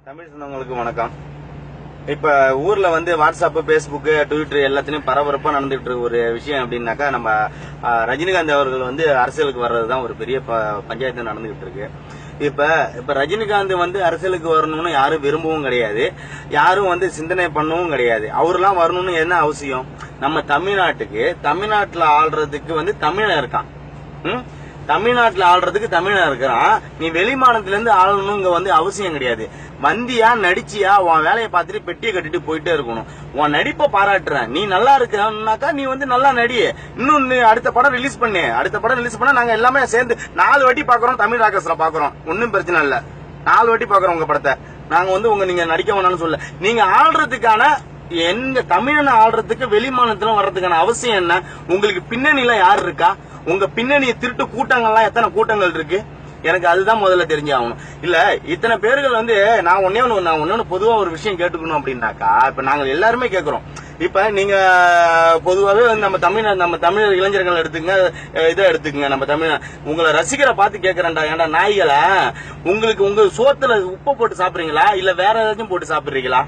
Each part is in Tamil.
தமிழ் சொந்தங்களுக்கு வணக்கம். இப்ப ஊர்ல வந்து வாட்ஸ்அப், பேஸ்புக், ட்விட்டர் எல்லாத்திலயும் பரபரப்பா நடந்துட்டு இருக்க ஒரு விஷயம் அப்படின்னாக்கா நம்ம ரஜினிகாந்த் அவர்கள் வந்து அரசியலுக்கு வர்றதுதான் ஒரு பெரிய பஞ்சாயத்து நடந்துகிட்டு இருக்கு. இப்ப ரஜினிகாந்த் வந்து அரசியலுக்கு வரணும்னு யாரும் விரும்பவும் கிடையாது, யாரும் வந்து சிந்தனை பண்ணவும் கிடையாது. அவரெல்லாம் வரணும்னு என்ன அவசியம்? நம்ம தமிழ்நாட்டுல ஆள்றதுக்கு வந்து தமிழன் இருக்கான். தமிழ்நாட்டுல ஆள்றதுக்கு தமிழன் இருக்கிறான். நீ வெளி மாநிலத்துல இருந்து ஆளணும் இங்க வந்து அவசியம் கிடையாது. வந்தியா, நடிச்சியா, உன் வேலையை பார்த்துட்டு பெட்டியை கட்டிட்டு போயிட்டே இருக்கணும். உன் நடிப்பை பாராட்டுறேன். நீ நல்லா இருக்கனாக்கா நீ வந்து நல்லா நடி. இன்னும் அடுத்த படம் ரிலீஸ் பண்ணா நாங்க எல்லாமே சேர்ந்து 4 வாட்டி பாக்குறோம். தமிழ் ராக்கஸ்ல பாக்குறோம், ஒன்னும் பிரச்சனை இல்ல. 4 வாட்டி பாக்குறோம் உங்க படத்தை. நாங்க வந்து நீங்க நடிக்க வேணாம்னு சொல்ல. நீங்க ஆள்றதுக்கான எங்க தமிழனை ஆள்றதுக்கு வெளி மாநிலத்துல வர்றதுக்கான அவசியம் என்ன? உங்களுக்கு பின்னணியில யாரு இருக்கா? உங்க பின்னணியை திருட்டு கூட்டங்கள்லாம் எத்தனை கூட்டங்கள் இருக்கு? எனக்கு அதுதான் முதல்ல தெரிஞ்சாகணும். இல்ல இத்தனை பேர்கள் வந்து நான் ஒன்னே பொதுவா ஒரு விஷயம் கேட்டுக்கணும் அப்படின்னாக்கா, இப்ப நாங்க எல்லாருமே கேட்கிறோம். இப்ப நீங்க பொதுவாகவே நம்ம தமிழர் இளைஞர்கள் எடுத்துக்கங்க. நம்ம தமிழ் உங்களை ரசிகரை பார்த்து கேட்கறேன்டா, ஏன்டா நாய்களை, உங்களுக்கு உங்க சோத்துல உப்பு போட்டு சாப்பிடுறீங்களா இல்ல வேற ஏதாச்சும் போட்டு சாப்பிடுறீங்களா?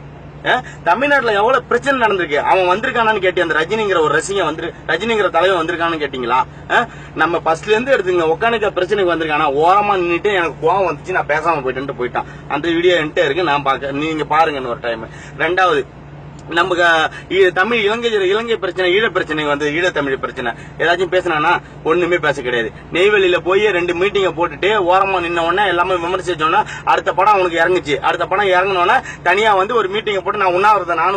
தமிழ்நாட்டுல எவ்வளவு பிரச்சனை நடந்திருக்கு. அவன் வந்திருக்கானு கேட்டி, அந்த ரஜினிங்கிற ஒரு ரஜினிங்கிற தலைவர் வந்திருக்கானு கேட்டீங்களா? நம்ம ஃபர்ஸ்ட்ல இருந்து எடுத்துங்க. ஒக்கானிக்க பிரச்சனைக்கு வந்திருக்கானா? ஓரமா நின்னுட்டு எனக்கு கோவம் வந்துச்சு, நான் பேசாம போயிட்டான். அந்த வீடியோ என்கிட்ட இருக்கு, நான் நீங்க பாருங்க ஒரு டைம். 2வது, நமக்கு தமிழ் இலங்கை பிரச்சனை, ஈழ பிரச்சனை வந்து ஈழத்தமிழ் பிரச்சனை ஏதாச்சும் பேசினானா ஒண்ணுமே பேச கிடையாது. நெய்வேலியில போய் 2 மீட்டிங்க போட்டுட்டு ஓரமா நின்ன உடனே எல்லாமே விமர்சிச்சோன்னா அடுத்த படம் அவனுக்கு இறங்குச்சு. அடுத்த படம் இறங்கினோன்னா தனியா வந்து ஒரு மீட்டிங்க போட்டு நானும்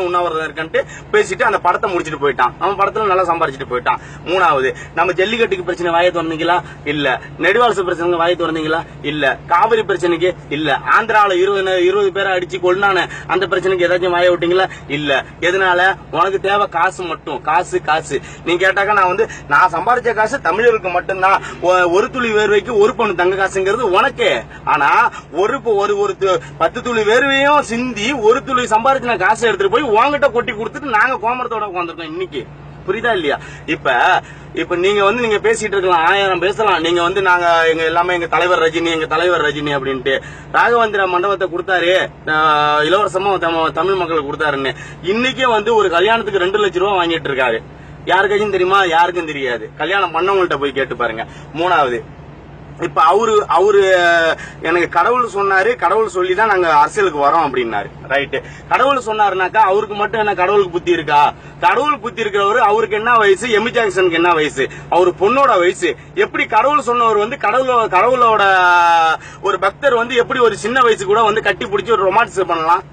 உண்ணாவிரதம் இருக்கேன்ட்டு பேசிட்டு அந்த படத்தை முடிச்சுட்டு போயிட்டான். அவன் படத்துல நல்லா சம்பாரிச்சுட்டு போயிட்டான். 3வது, நம்ம ஜல்லிக்கட்டுக்கு பிரச்சனை வாயை திறந்தீங்களா? இல்ல. நெடுவாசல் பிரச்சனைக்கு வாயை திறந்தீங்களா? இல்ல. காவிரி பிரச்சனைக்கு இல்ல. ஆந்திராவில 20 பேரை அடிச்சு கொள்ளான அந்த பிரச்சனைக்கு ஏதாச்சும் வாயை விட்டீங்களா? இல்ல. எதனால? உனக்கு தேவை காசு மட்டும். காசு நீ கேட்டாக்க நான் சம்பாதிச்ச காசு தமிழருக்கு மட்டும்தான். ஒரு துளி வேர்வைக்கு ஒரு பணு தங்க காசுங்கிறது உனக்கு. ஆனா ஒரு 10 துளி வேர்வையும் சிந்தி ஒரு துளி சம்பாதிச்ச காசை எடுத்துட்டு போய் உங்ககிட்ட கொட்டி கொடுத்துட்டு நாங்க கோமரத்தோட உட்காந்துருக்கோம் இன்னைக்கு. புரியுதா இல்லையா? இப்ப நீங்க பேசிட்டு இருக்கலாம், 1000 பேசலாம். நீங்க நாங்க எங்க தலைவர் ரஜினி அப்படின்ட்டு ராகவேந்திர மண்டபத்தை கொடுத்தாரு, இலவசமா தமிழ் மக்களுக்கு கொடுத்தாருன்னு. இன்னைக்கே ஒரு கல்யாணத்துக்கு 2 லட்சம் ரூபாய் வாங்கிட்டு இருக்காரு. யாருக்காச்சும் தெரியுமா? யாருக்கும் தெரியாது. கல்யாணம் பண்ணவங்கள்ட்ட போய் கேட்டு பாருங்க. 3வது, இப்ப அவரு எனக்கு கடவுள் சொன்னாரு, கடவுள் சொல்லிதான் நாங்க அரசியலுக்கு வரோம் அப்படின்னாரு. ரைட்டு. கடவுள் சொன்னாருனாக்கா அவருக்கு மட்டும் என்ன கடவுளுக்கு புத்தி இருக்கா? கடவுள் புத்தி இருக்கிறவரு அவருக்கு என்ன வயசு? எமி ஜாக்சனுக்கு என்ன வயசு? அவரு பொண்ணோட வயசு. எப்படி கடவுள் சொன்னவர் கடவுளோட ஒரு பக்தர் எப்படி ஒரு சின்ன வயசு கூட கட்டி பிடிச்சி ஒரு ரொமான்ஸ் பண்ணலாம்?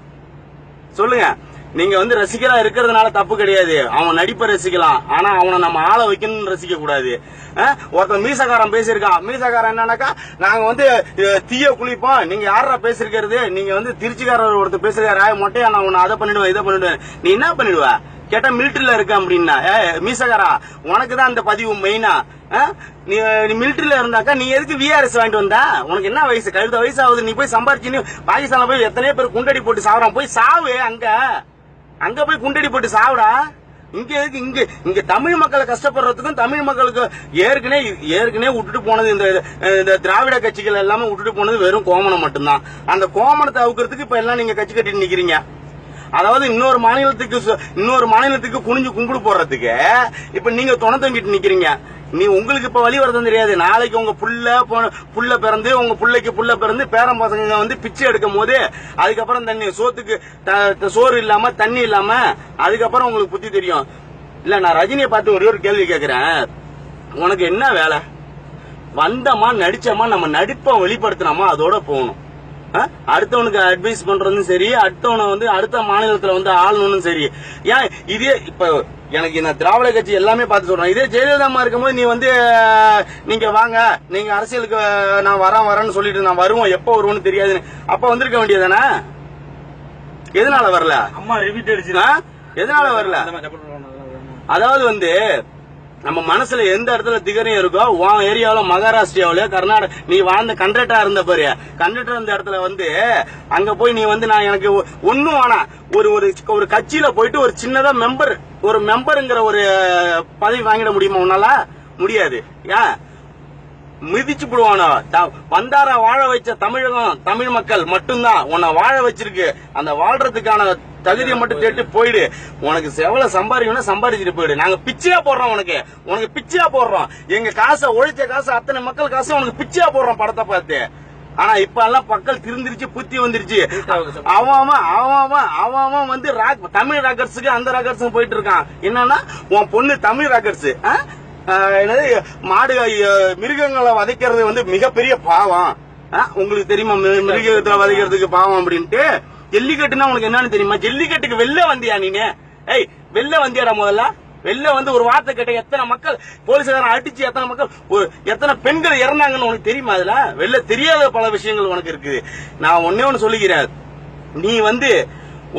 சொல்லுங்க. நீங்க ரசிகரா இருக்கிறதுனால தப்பு கிடையாது. அவன் நடிப்பை ரசிக்கலாம், ஆனா அவனை நம்ம ஆள வைக்கணும்னு ரசிக்க கூடாது. ஒருத்தன் மீசக்காரன் பேசியிருக்கான். மீசக்காரன் என்னன்னாக்கா, நாங்க தீய குளிப்போம். நீங்க யாரா பேசிருக்கிறது? நீங்க திருச்சிக்காரர் ஒருத்தர் பேசிருக்காரு, மொட்டையா நான் உன்னை அதை பண்ணிடுவேன் இதை பண்ணிடுவேன். நீ என்ன பண்ணிடுவ? கேட்டா மிலிட்டரியில இருக்க அப்படின்னா, மீசக்காரா உனக்குதான் அந்த பதிவு மெயினா. நீ மிலிட்டரியில இருந்தாக்கா நீ எதுக்கு விஆர்எஸ் வாங்கிட்டு வந்தா? உனக்கு என்ன வயசு? கழுத வயசு ஆகுது. நீ போய் சம்பாரிச்சு பாகிஸ்தான்ல போய் எத்தனையோ பேர் குண்டடி போட்டு சாவறான். போய் சாவு. அங்க போய் குண்டடி போட்டு சாவுடா. இங்க எதுக்கு? இங்க தமிழ் மக்களை கஷ்டப்படுறதுக்கும் தமிழ் மக்களுக்கு ஏற்கனவே விட்டுட்டு போனது இந்த திராவிட கட்சிகள் எல்லாமே விட்டுட்டு போனது வெறும் கோமணம் மட்டும்தான். அந்த கோமணத்தை அவுக்கிறதுக்கு இப்ப எல்லாம் நீங்க கட்சி கட்டிட்டு நிக்கிறீங்க. அதாவது இன்னொரு மாநிலத்துக்கு குனிஞ்சு கும்பிடு போடுறதுக்கு இப்ப நீங்க துணை தங்கிட்டு நிக்கிறீங்க. உங்களுக்கு இப்ப வழி வரதும் தெரியாது. நாளைக்கு உங்க புள்ள பிறந்து உங்க புள்ளைக்கு புள்ள பிறந்து பேரம் பசங்க பிச்சை எடுக்கும் போது அதுக்கப்புறம் சோத்துக்கு சோறு இல்லாம தண்ணி இல்லாம அதுக்கப்புறம் உங்களுக்கு புத்தி தெரியும். இல்ல, நான் ரஜினியை பார்த்து ஒரே ஒரு கேள்வி கேட்கிறேன். உனக்கு என்ன வேலை? வந்தமா நடிச்சமா நம்ம நடிப்பை வெளிப்படுத்தினோமா அதோட போகணும். அடுத்தவனுக்கு அட்வைஸ் பண்றதும் சரி, அடுத்தவனை அடுத்த மாநிலத்துல ஆளணும் சரி. ஏன் இதே இப்ப எனக்கு இந்த திராவிட கட்சி எல்லாமே பார்த்து சொல்றேன். இதே ஜெயலலிதா இருக்கும்போது நீங்க வாங்க, நீங்க அரசியலுக்கு நான் வரேன்னு சொல்லிட்டு நான் வருவோம், எப்ப வருவோம்னு தெரியாதுன்னு அப்ப வந்திருக்க வேண்டியதானே? எதனால வரல? அம்மா ரிப்பீட் அடிச்சுனா எதனால வரல? அதாவது நம்ம மனசுல எந்த இடத்துல திகரையும் இருக்கோ, உன் ஏரியாவில மகாராஷ்டிராவில கர்நாடகா நீ வாழ்ந்த கண்டக்டரா இருந்த பாரு, கண்டக்டர் இருந்த இடத்துல அங்க போய் நீ நான் எனக்கு ஒன்னும் வேணா ஒரு கட்சியில போயிட்டு ஒரு சின்னதா மெம்பருங்கிற ஒரு பதவி வாங்கிட முடியுமா? உன்னால முடியாது. ஏன்? மிதிச்சு போடுவானோ. வந்தார வாழ வச்ச தமிழகம், தமிழ் மக்கள் மட்டும்தான் உன்னை வாழ வச்சிருக்கு. அந்த வாழ்றதுக்கான தகுதியை மட்டும் கேட்டு போயிடு. உனக்கு எவ்வளவு சம்பாதிக்கணும் சம்பாதிச்சுட்டு போயிடு. நாங்க பிச்சையா போடுறோம், உனக்கு பிச்சையா போடுறோம். எங்க காசை, உழைச்ச காசு, அத்தனை மக்கள் காசு உனக்கு பிச்சையா போடுறோம் படத்தை பார்த்து. ஆனா இப்ப எல்லாம் மக்கள் திருந்திருச்சு, புத்தி வந்துருச்சு. அவன் வந்து தமிழ் ராக்கர்ஸுக்கு அந்த ராக்கர்ஸ் போயிட்டு இருக்கான். என்னன்னா உன் பொண்ணு தமிழ் ராக்கர்ஸ் மாடு மிருகங்களை வதைக்கிறது வந்து மிகப்பெரிய பாவம். உங்களுக்கு தெரியுமா மிருகத்தை வதைக்கிறதுக்கு பாவம் அப்படின்ட்டு? ஜல்லிக்கட்டுனா உனக்கு என்னன்னு தெரியுமா? ஜல்லிக்கட்டுக்கு வெளில வந்தியா நீனு? ஏய், வெளில வந்தியாடா? முதல்ல வெளில வந்து ஒரு வார்த்தை கேட்ட எத்தனை மக்கள் போலீஸ்காரன் அடிச்சு, எத்தனை மக்கள், எத்தனை பெண்கள் இறந்தாங்கன்னு உனக்கு தெரியுமா? அதுல வெளில தெரியாத பல விஷயங்கள் உனக்கு இருக்குது. நான் ஒன்னே ஒன்னு சொல்லிக்கிறேன். நீ வந்து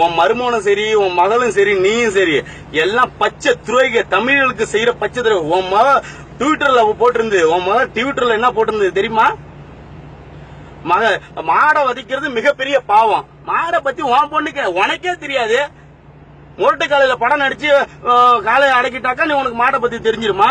உன் மருமகனும் சரி, உன் மகளும் சரி, நீயும் சரி, எல்லாம் பச்சை துரோகிக, தமிழர்களுக்கு செய்யற பச்சை துரோகம். உன் மக ட்விட்டர்ல போட்டிருந்து, உன் மக ட்விட்டர்ல என்ன போட்டிருந்தது தெரியுமா? மாடை வதைக்கிறது மிகப்பெரிய பாவம். மாடை பத்தி உன் பொண்ணுக்கு உனக்கே தெரியாது. முரட்டு காலையில படம் நடிச்சு காலையை அடக்கிட்டாக்கா நீ உனக்கு மாடை பத்தி தெரிஞ்சிருமா?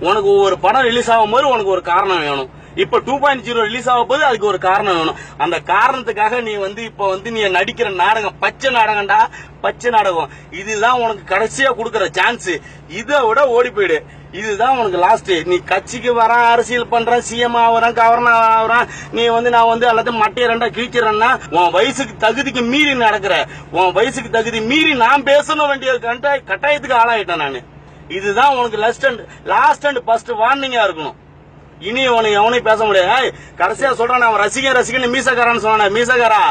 உனக்கு ஒரு படம் ரிலீஸ் ஆகும் போது உனக்கு ஒரு காரணம் வேணும். இப்ப 2.0 ரிலீஸ் ஆக போது அதுக்கு ஒரு காரணம் வேணும். அந்த காரணத்துக்காக நீ வந்து இப்ப வந்து நீ நடிக்கிற நாடகம் பச்சை நாடகம்டா, பச்சை நாடகம். இதுதான் உனக்கு கடைசியா கொடுக்கற சான்ஸ். இதை விட ஓடி போயிடு. இதுதான் உனக்கு லாஸ்ட். நீ கட்சிக்கு வர, அரசியல் பண்ற, சிஎம் ஆகுறான், கவர்னர் ஆகுறான், நீ வந்து நான் வந்து எல்லாத்தையும் மட்டைய ரெண்டா கிழிச்சிடறேன்னா உன் வயசுக்கு தகுதிக்கு மீறி நடக்கிற. உன் வயசுக்கு தகுதி மீறி நான் பேசணும் வேண்டிய கட்டாயத்துக்கு ஆளாயிட்டேன் நானு. இதுதான் உனக்கு லாஸ்ட் அண்ட் ஃபர்ஸ்ட் வார்னிங்கா இருக்கணும். இனி உனக்கு எவனையும் பேச முடியாது. கடைசியா சொல்றான், அவன் ரசிகன் மீசக்காரன்னு சொன்னான். மீசக்காரா,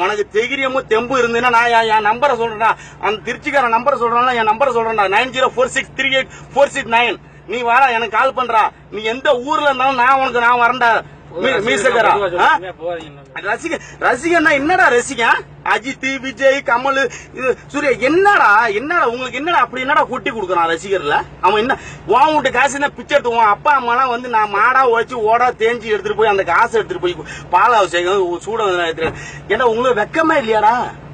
உனக்கு தைரியமும் தெம்பு இருந்ததுன்னா நான் என் நம்பரை சொல்றேன். அந்த திருச்சிக்கார நம்பரை சொல்றேன்னா என் நம்பரை சொல்றேன்டா, 9046384669. நீ வாடா, எனக்கு கால் பண்றா. நீ எந்த ஊர்ல இருந்தாலும் நான் வரேன்டா. மீசக்காரா, ரசிகன்னா என்னடா ரசிகன்? அஜித், விஜய், கமல், சூர்யா, என்னடா உங்களுக்கு என்னடா அப்படி என்னடா கொட்டி கொடுக்கறான் ரசிகர்ல? அவன் என்ன உன் வீட்டு காசு என்ன பிச்சை எடுத்து உன் அப்பா அம்மா எல்லாம் வந்து நான் மாடா உழைச்சு ஓடா தேஞ்சி எடுத்துட்டு போய் அந்த காசை எடுத்துட்டு போய் பால் அவசியம் சூட. ஏன்னா உங்களுக்கு வெக்கமே இல்லையாடா?